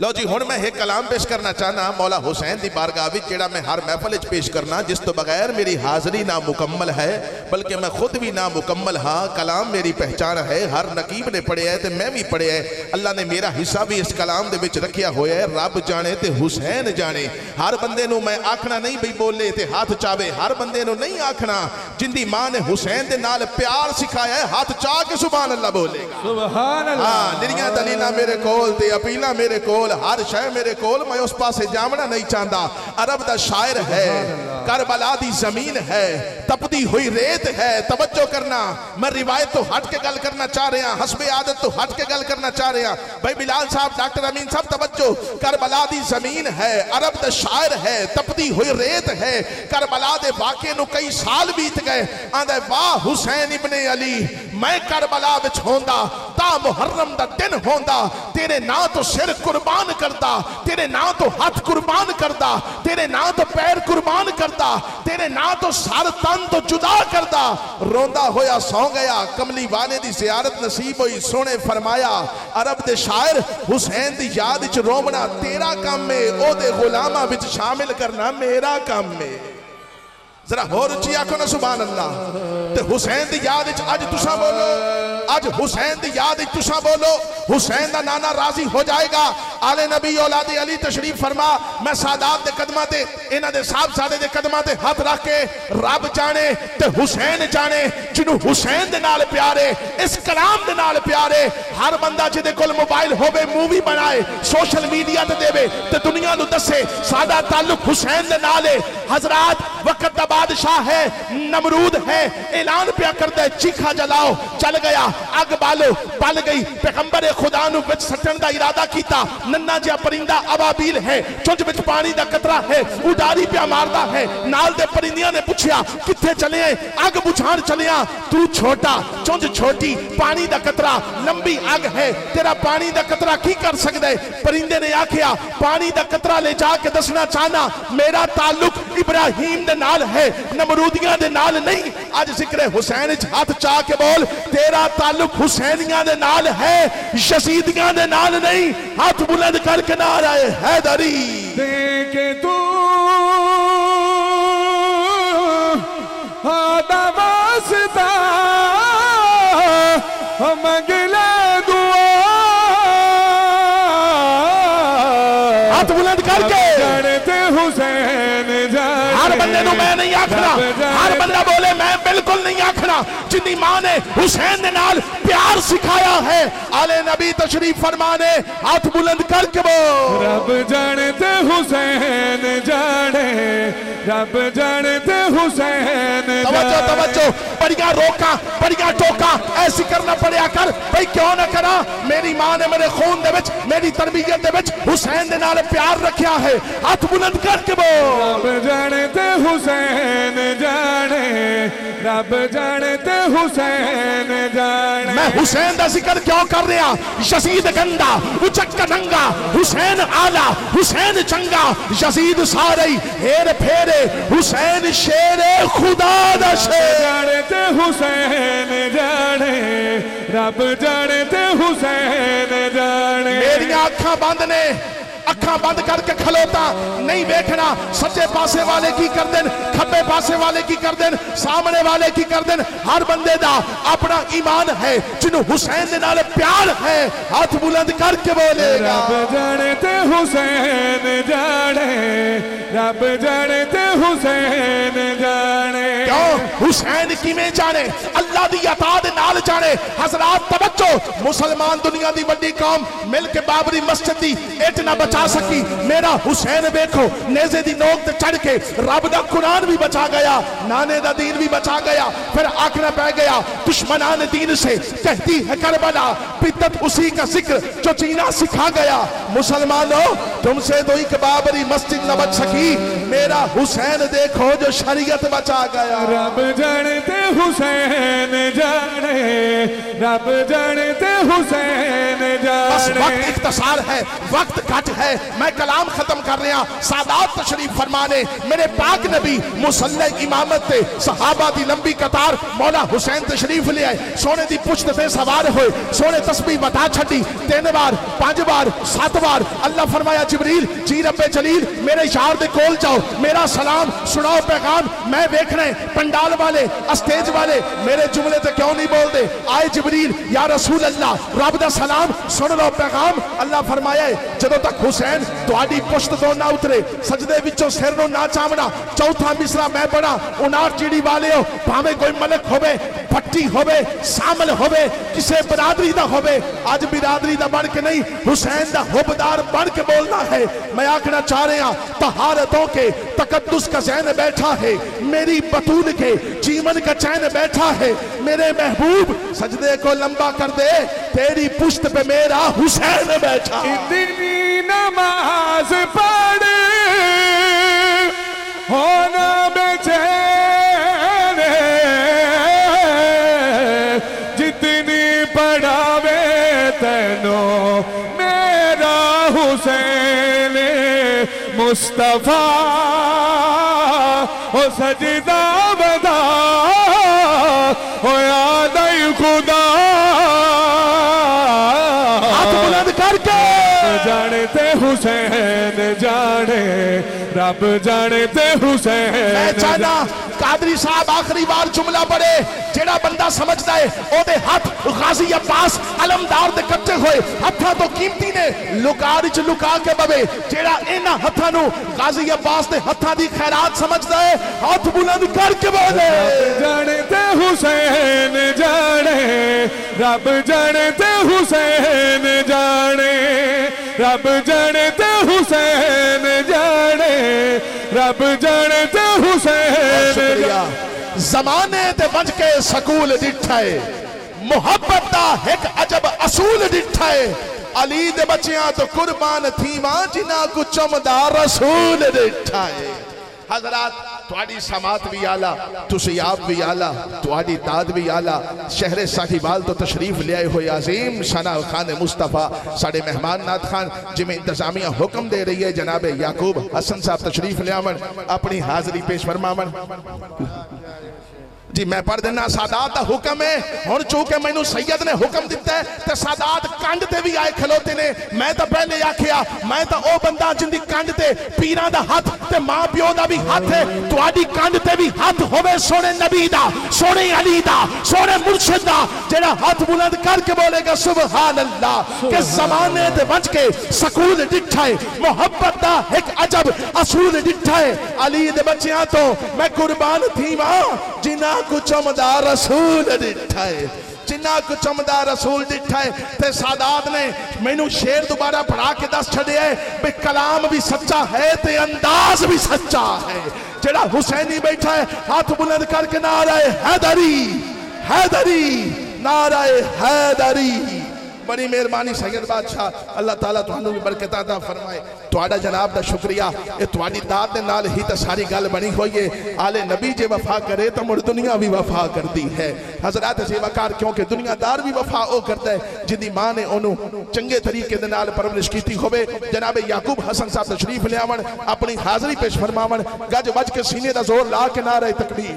لو جی ہن میں ایک کلام پیش کرنا چاہنا مولا حسین دی بارگاہ وچ جیڑا میں ہر محفل وچ پیش کرنا جس تو بغیر میری حاضری نامکمل ہے بلکہ میں خود بھی نامکمل ہاں کلام میری پہچان ہے ہر نقیب نے پڑھیا ہے تے میں بھی پڑھیا ہے اللہ نے میرا حصہ بھی اس کلام دے وچ رکھیا ہویا ہے رب جانے تے حسین جانے ہر بندے نو میں آکھنا نہیں بھئی بولے تے ہاتھ چاوے ہر بندے نو نہیں آکھنا جن دی ماں نے حسین دے نال پیار سکھایا ہے ہاتھ چاہ کے سبحان اللہ بولے گا سبحان اللہ ہاں نریاں دلیلاں میرے کول تے اپیلاں میرے کول ہر شے میرے کول میں اس پاسے جامنا نہیں چاہتا عرب دا شاعر ہے کربلا دی زمین ہے تپتی ہوئی ریت ہے توجہ کرنا میں روایت تو ہٹ کے گل کرنا چاہ رہا حسب عادت تو ہٹ کے گل کرنا چاہ رہا بھائی بلال صاحب ڈاکٹر امین صاحب توجہ کربلا دی زمین ہے عرب دا شاعر ہے تپتی ہوئی ریت ہے کربلا دے واقعے نو کئی سال بیت گئے آندھے واہ حسین ابن علی میں کربلا وچ ہوندا تا محرم دا دن ہوندا تیرے نا تو سر قربان کردا تیرے نا تو ہاتھ قربان کردا تیرے نا تو پیر قربان کردا تیرے نا تو سر تن تو جدا کردا روندا ہویا سو گیا کملی والے دی زیارت نصیب ہوئی سونے فرمایا عرب دے شاعر حسین دی یاد وچ رومنا تیرا کام میں او دے غلاماں وچ شامل کرنا میرا کام میں ذرا ہور اچھی آکھو نا سبحان اللہ تے حسین دی یاد وچ اج تساں بولو اج حسین دی یاد وچ تساں بولو حسین دا نانا راضی ہو جائے گا آل نبی اولاد علی تشریف فرما میں سادات دے قدماں تے انہاں دے صاحبزادے دے قدماں تے ہاتھ رکھ کے رب جانے تے حسین جانے جنوں حسین دے نال پیارے اس کلام دے نال پیارے ہر بندہ جدے کول موبائل ہوے مووی بنائے سوشل میڈیا تے دے تے دنیا نو دسے سادہ تعلق حسین دے نال ہے حضرات وقت دا بادشاہ ہے نمرود ہے اعلان پیا کرتا ہے چیخا جلاؤ چل گیا اگ بالو بل گئی پیغمبر خدا نو وچ سٹن دا ارادہ کیتا ننا جا پرندہ ابابیل ہے چونج وچ پانی دا قطرہ ہے اڈاری پیا ماردا ہے نال دے پرندیاں نے پوچھیا کتھے چلے ہیں اگ بجھان چلیا تو چھوٹا چونج چھوٹی پانی دا قطرہ لمبی اگ ہے تیرا پانی دا قطرہ کی کر سکدا ہے پرندے نے آکھیا پانی دا قطرہ لے جا کے دسنا چاہنا میرا تعلق ابراہیم دے نال ہے نمرودیاں دے نال نہیں آج ذکر حسین ہاتھ چاہ کے بول تیرا تعلق حسینیاں دے نال ہے یزیدیاں دے نال نہیں ہاتھ بلند کر کے نعرہ حیدری دیکھے تو آدھا واسطہ مگلے دعا ہاتھ بلند کر کے جڑتے حسین جانے ہر بندے نو میں نہیں آکھنا ہر بندہ بولے میں بالکل نہیں آکھنا جنی ماں نے حسین دے نال پیار سکھایا ہے آل نبی تشریف فرمانے ہاتھ بلند کر کے بول رب جانتے حسین جانے رب جانتے حسین توجہ توجہ بڑیا روکا بڑیا ٹوکا ایسی کرنا پڑیا کر بھئی کیوں نہ کرا میری ماں نے میرے خون دے وچ میری تربیت دے وچ حسین دے نال پیار رکھیا ہے ہاتھ بلند کر کے بول رب جانتے حسین جانے رب جانتے حسین جانے میں حسین دا ذکر کیوں کر رہا یزید گندا اچکا ننگا حسین آلہ حسین چنگا یزید سارے ہیر پھیرے حسین شیر خدا دا شیر جانتے حسین جانے رب جانتے حسین جانے میری آنکھاں بند نے اکھاں بند کر کے کھلوتا نہیں بیکھنا سچے پاسے والے کی کر دیں کھبے پاسے والے کی کر دیں سامنے والے کی کر دیں ہر بندے دا اپنا ایمان ہے جنہوں حسین دے نال پیار ہے ہاتھ بلند کر کے بولے گا رب جانتے حسین جانے رب جانتے حسین جانے کیوں حسین کی میں جانے اللہ دی عطا دے نال جانے حضرات توجہ مسلمان دنیا دی بڑی قوم مل کے بابری مسجد دی اتنا بچا سکی میرا حسین بیکھو نیزے دی نوک تے چڑھ کے رب دا قرآن بھی بچا گیا نانے دا دین بھی بچا گیا پھر آکھنا پہ گیا دشمنان دین سے کہتی ہے کربلا بدت اسی کا ذکر جو جینا سکھا گیا مسلمانوں تم سے تو ایک بابری مسجد نہ بچ سکی میرا حسین دیکھو جو شریعت بچا گیا رب جانتے حسین جانے رب جانے تے حسین بس جانے. وقت اختصار ہے, وقت گھٹ ہے, میں کلام ختم کر رہا. سادات تشریف فرمانے, میرے پاک نبی مصلی امامت تے صحابہ دی لمبی قطار, مولا حسین تشریف لے آئے, سونے دی پشت تے سوار ہوئے, سونے تسبیح بتا چھڈی 3 بار 5 بار 7 بار. اللہ فرمایا جبریل جی رب جلیل میرے یار دے کول جاؤ, میرا سلام سناؤ پیغام. میں دیکھ رہے پنڈال والے اسٹیج والے میرے جملے تے کیوں نہیں بول دے. آئے جبریل یا رسول اللہ رب دا سلام سن لو پیغام. اللہ فرمایا جدوں تک حسین تہاڈی پشت تو نہ اترے, سجدے وچوں سر نو نہ چامنا, چوتھا مصرع میں پڑھا, انار چیڑی والے ہو بھاویں کوئی ملک ہوے, پٹی ہوے, سامل ہوے, کسے برادری دا ہوے, اج برادری دا بن کے نہیں حسین دا حبدار بن کے بولنا ہے. میں آکھنا چاہ رہا ہوں طہارتوں کے تقدس کا ذہن بیٹھا ہے, میری بطول کے جیون کا چین بیٹھا ہے. میرے محبوب سجدے کو لمبا کر دے, تیری پشت پہ میرا حسین بیٹھا. اتنی نماز پڑھ ہونا بے چین, جتنی پڑھاوے تینوں میرا حسین مصطفیٰ او سجدہ بدا او یاد خدا. ہاتھ بلند کر کے جانتے حسین جانے, رب جانتے حسین. میں چاہنا قادری صاحب آخری بار جملہ پڑھے, جیڑا بندہ سمجھدا ہے او دے ہاتھ غازی عباس علمدار دے کٹے ہوئے ہتھاں تو قیمتی نے, لکار وچ لکا کے بوے. جیڑا انہاں ہتھاں نو غازی عباس دے ہتھاں دی خیرات سمجھدا ہے ہاتھ بلند کر کے بولے. جانتے حسین جانے, رب جانتے حسین جانے, رب جانتے حسین جانے, رب جانتے حسین. شکریہ. زمانے تے بچ کے سکول ڈٹھا ہے, محبت دا ایک عجب اصول ڈٹھا ہے. علی دے بچیاں تو قربان تھی ماں جنہاں کو چمدا رسول ڈٹھا ہے. حضرات تواڈی سماعت بھی آلہ, تسی آپ بھی آلہ, تواڈی داد بھی آلہ. شہر ساہیوال تو تشریف لے آئے ہوئے عظیم ثنا خان مصطفیٰ ساڑے مہمان نات خان, جمیں انتظامیہ حکم دے رہی ہے جناب یعقوب حسن صاحب تشریف لے آمن, اپنی حاضری پیش فرماون. جی میں پڑھ دینا سادات دا حکم ہے. ہن چونکہ مینوں سید نے حکم دیتا ہے تے سادات کنڈ تے بھی آئے کھلوتے نے. میں تا پہلے آکھیا میں تا او بندہ جن دی کنڈ تے پیراں دا ہاتھ تے ماں پیو دا بھی ہاتھ ہے, تواڈی کنڈ تے بھی ہاتھ ہوے سونے نبی دا, سونے علی دا, سونے مرشد دا, جڑا ہاتھ بلند کر کے بولے گا سبحان اللہ. کہ زمانے تے بچ کے سکول ڈٹھا ہے, محبت دا ایک عجب اصول ڈٹھا ہے. علی دے بچیاں تو میں قربان تھی ماں جنہاں کو چمدا رسول ڈٹھا ہے, جنہاں کو چمدا رسول ڈٹھا ہے. تے سادات نے مینوں شیر دوبارہ پڑھا کے دس چھڑے ہے بے کلام بھی سچا ہے تے انداز بھی سچا ہے. جڑا حسینی بیٹھا ہے ہاتھ بلند کر کے نعرہ حیدری حیدری, نعرہ حیدری. بڑی مہربانی سید بادشاہ, اللہ تعالیٰ تہانوں بھی برکت عطا فرمائے. تہاڈا جناب دا شکریہ, اے تہاڈی داد دے نال ہی تے ساری گل بنی ہوئی ہے. آل نبی جے وفا کرے تو مڑ دنیا بھی وفا کرتی ہے. حضرات سیواکار کیونکہ دنیا دار بھی وفا او کرتا ہے جن دی ماں نے انہوں چنگے طریقے دے نال پرورش کیتی ہوئے. جناب یعقوب حسن صاحب تشریف لے آون, اپنی حاضری پیش فرماون. گج وج کے سینے دا زور لا کے نعرہ تکبیر.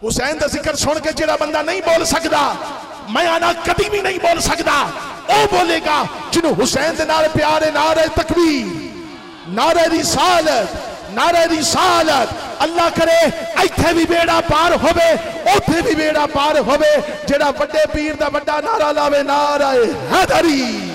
حسین دا ذکر سن کے جڑا بندہ نہیں بول سکدا, میں آنا کبھی بھی نہیں بول سکتا, او بولے گا جنہوں حسین دے نعرے پیارے نعرہ تکبیر, نعرہ رسالت, نعرہ رسالت. اللہ کرے ایتھے بھی بیڑا پار ہوئے, اوتھے بھی بیڑا پار ہوئے. جڑا بڑے پیر دا بڑا نعرہ لاوے نعرہ حیدری.